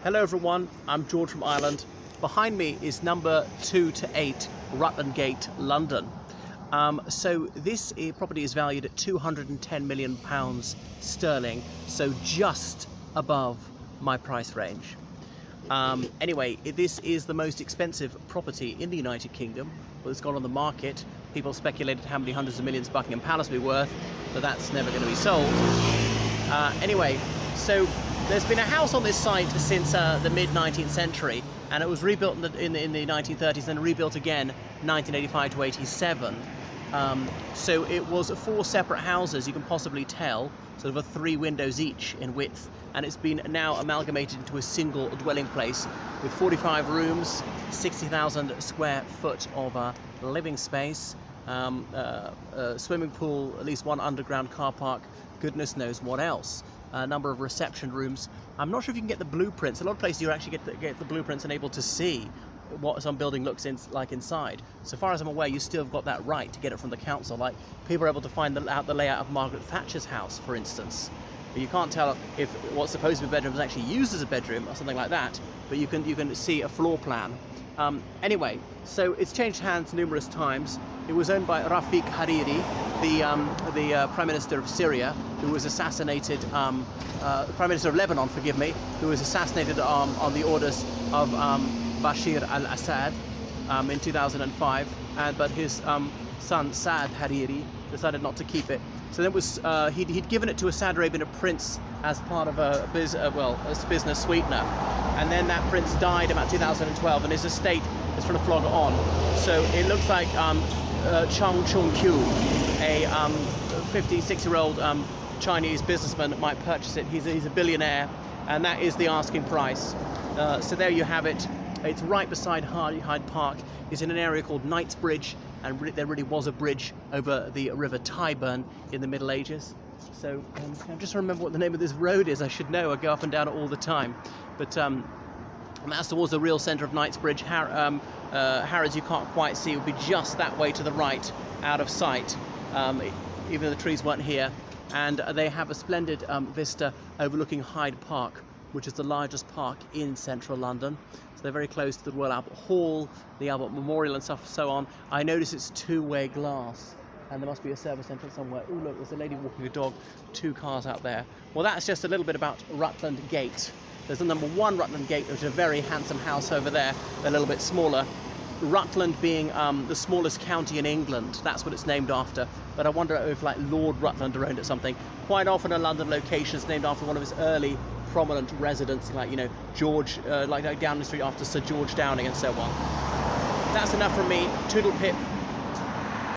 Hello everyone, I'm George from Ireland. Behind me is number 2 to 8 Rutland Gate, London. So this property is valued at £210 million sterling, so just above my price range. Anyway, this is the most expensive property in the United Kingdom. Well, it's gone on the market. People speculated how many hundreds of millions Buckingham Palace will be worth, but that's never going to be sold. Anyway, so there's been a house on this site since the mid-19th century, and it was rebuilt in the 1930s and rebuilt again 1985 to 87. So it was 4 separate houses, you can possibly tell, sort of 3 windows each in width, and it's been now amalgamated into a single dwelling place with 45 rooms, 60,000 square foot of living space, swimming pool, at least 1 underground car park, goodness knows what else. A number of reception rooms. I'm not sure if you can get the blueprints. A lot of places you actually get the blueprints and able to see what some building looks like inside. So far as I'm aware, you still have got that right to get it from the council. Like, people are able to find out the layout of Margaret Thatcher's house, for instance. But you can't tell if what's supposed to be a bedroom is actually used as a bedroom or something like that. But you can see a floor plan. Anyway, so it's changed hands numerous times. It was owned by Rafiq Hariri, the Prime Minister of Syria, who was assassinated, Prime Minister of Lebanon, forgive me, who was assassinated on the orders of Bashir al-Assad in 2005, but his son Saad Hariri decided not to keep it. So then was he'd given it to a Saudi Arabian prince as part of a business sweetener, and then that prince died about 2012, and his estate is trying to flog it on. So it looks like Chang Chung-kyu, a 56-year-old Chinese businessman, might purchase it. He's a billionaire, and that is the asking price. So there you have it. It's right beside Hyde Park. It's in an area called Knightsbridge, and there really was a bridge over the River Tyburn in the Middle Ages. So I just remember what the name of this road is. I should know. I go up and down it all the time. But that's towards the real centre of Knightsbridge. Harrods, you can't quite see, would be just that way to the right, out of sight, even though the trees weren't here. And they have a splendid vista overlooking Hyde Park, which is the largest park in central London. So they're very close to the Royal Albert Hall, the Albert Memorial and stuff, so on. I notice it's 2-way glass, and there must be a service entrance somewhere. Oh look, there's a lady walking a dog, 2 cars out there. Well, that's just a little bit about Rutland Gate. There's the number 1 Rutland Gate, which is a very handsome house over there, a little bit smaller. Rutland being the smallest county in England, that's what it's named after. But I wonder if like Lord Rutland owned it something. Quite often a London location is named after one of his early prominent residents, like, you know, George, like Downing Street after Sir George Downing and so on. That's enough from me. Toodle pip.